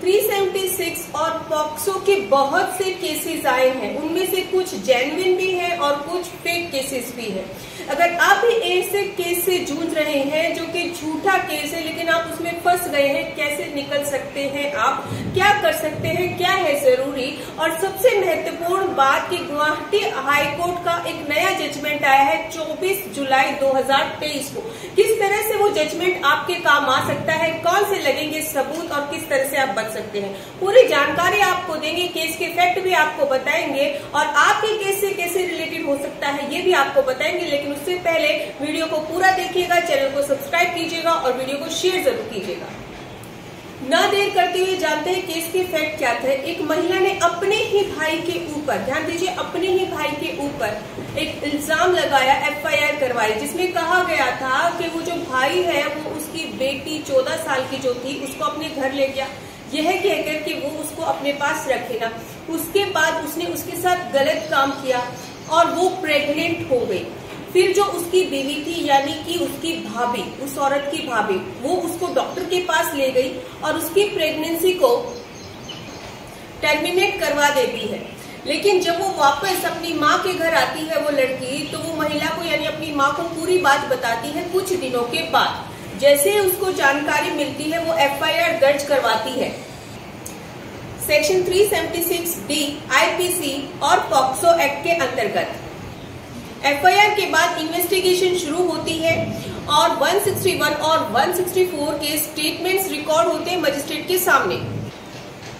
376 और पॉक्सो के बहुत से केसेस आए हैं, उनमें से कुछ जेन्युइन भी हैं और कुछ फेक केसेस भी हैं। अगर आप भी ऐसे केस से जूझ रहे हैं जो कि झूठा केस है लेकिन आप उसमें फंस गए हैं, कैसे निकल सकते हैं, आप क्या कर सकते हैं, क्या है जरूरी, और सबसे महत्वपूर्ण बात कि गुवाहाटी हाई कोर्ट का एक नया जजमेंट आया है 24 जुलाई 2023 को। किस तरह से वो जजमेंट आपके काम आ सकता है, कौन से लगेंगे सबूत और किस तरह से आप बच सकते हैं, पूरी जानकारी आपको देंगे। केस के फैक्ट भी आपको बताएंगे और आपके केस से कैसे रिलेटेड हो सकता है ये भी आपको बताएंगे। लेकिन उससे पहले वीडियो को पूरा देखिएगा, चैनल को सब्सक्राइब कीजिएगा और वीडियो को शेयर जरूर कीजिएगा। ना देर करते हुए जानते हैं केस के फैक्ट क्या थे। एक महिला ने अपने ही भाई के ऊपर, ध्यान दीजिए, अपने ही भाई के ऊपर एक इल्जाम लगाया, FIR करवाई, जिसमें कहा गया था कि वो जो भाई है वो उसकी बेटी 14 साल की जो थी उसको अपने घर ले गया, यह कहकर कि वो उसको अपने पास रखेगा। उसके बाद उसने उसके साथ गलत काम किया और वो प्रेग्नेंट हो गई। फिर जो उसकी बीवी थी यानी कि उसकी भाभी, उस औरत की भाभी, वो उसको डॉक्टर के पास ले गई और उसकी प्रेगनेंसी को टर्मिनेट करवा देती है। लेकिन जब वो वापस अपनी माँ के घर आती है वो लड़की, तो वो महिला को यानी अपनी माँ को पूरी बात बताती है। कुछ दिनों के बाद जैसे उसको जानकारी मिलती है वो FIR दर्ज करवाती है सेक्शन 376D IPC और पॉक्सो एक्ट के अंतर्गत। FIR के बाद इन्वेस्टिगेशन शुरू होती है और 161 और 164 के स्टेटमेंट्स रिकॉर्ड होते हैं मजिस्ट्रेट के सामने।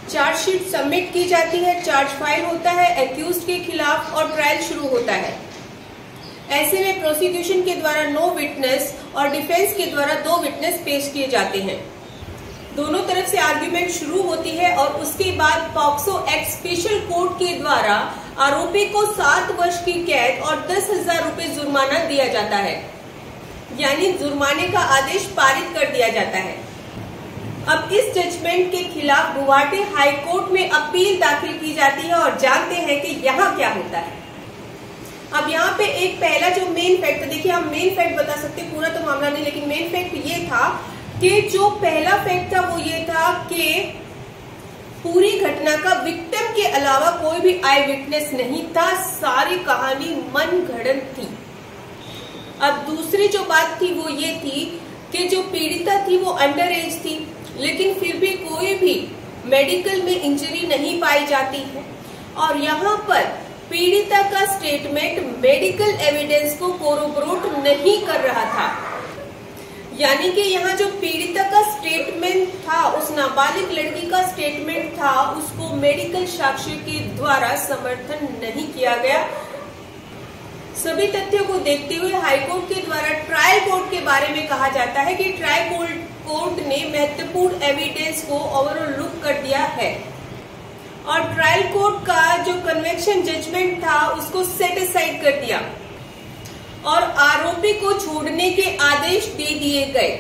चार्जशीट सबमिट की जाती है, चार्ज फाइल होता है एक्यूज्ड के खिलाफ और ट्रायल शुरू होता है। ऐसे में प्रोसिक्यूशन के द्वारा 9 विटनेस और डिफेंस के द्वारा 2 विटनेस पेश किए जाते हैं। दोनों तरफ से आर्ग्यूमेंट शुरू होती है और उसके बाद पॉक्सो एक्ट स्पेशल कोर्ट के द्वारा आरोपी को 7 वर्ष की कैद और 10,000 रुपए जुर्माना दिया जाता है, यानी जुर्माने का आदेश पारित कर दिया जाता है। अब इस जजमेंट के खिलाफ गुवाहाटी हाई कोर्ट में अपील दाखिल की जाती है और जानते हैं कि यहाँ क्या होता है। अब यहाँ पे एक पहला जो मेन फैक्ट, देखिए हम मेन फैक्ट बता सकते, पूरा तो मामला नहीं, लेकिन मेन फैक्ट ये था कि जो पहला फैक्ट था वो ये था कि पूरी घटना का विक्टिम के अलावा कोई भी आई विटनेस नहीं था, सारी कहानी मन गढ़ंत थी। अब दूसरी जो बात थी वो ये थी कि जो पीड़िता थी वो अंडर एज थी, लेकिन फिर भी कोई भी मेडिकल में इंजरी नहीं पाई जाती है और यहाँ पर पीड़िता का स्टेटमेंट मेडिकल एविडेंस को कोरोबोरेट नहीं कर रहा था। यानी कि यहाँ जो पीड़िता का स्टेटमेंट था, उस नाबालिग लड़की का स्टेटमेंट था, उसको मेडिकल साक्ष्य के द्वारा समर्थन नहीं किया गया। सभी तथ्यों को देखते हुए हाईकोर्ट के द्वारा ट्रायल कोर्ट के बारे में कहा जाता है कि ट्रायल कोर्ट ने महत्वपूर्ण एविडेंस को ओवरऑल लुक कर दिया है और ट्रायल कोर्ट का जो कन्विक्शन जजमेंट था उसको सेट असाइड कर दिया और आरोपी को छोड़ने के आदेश दे दिए गए।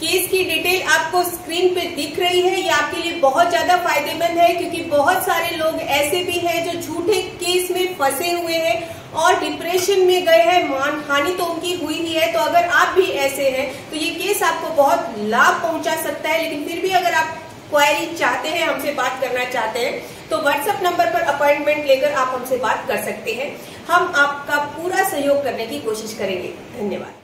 केस की डिटेल आपको स्क्रीन पे दिख रही है, ये आपके लिए बहुत ज्यादा फायदेमंद है क्योंकि बहुत सारे लोग ऐसे भी हैं जो झूठे केस में फंसे हुए हैं और डिप्रेशन में गए हैं, मानहानि तो उनकी हुई ही है। तो अगर आप भी ऐसे हैं तो ये केस आपको बहुत लाभ पहुंचा सकता है। लेकिन फिर भी अगर आप क्वेरी चाहते हैं, हमसे बात करना चाहते हैं, तो व्हाट्सएप नंबर पर अपॉइंटमेंट लेकर आप हमसे बात कर सकते हैं। हम आपका पूरा सहयोग करने की कोशिश करेंगे। धन्यवाद।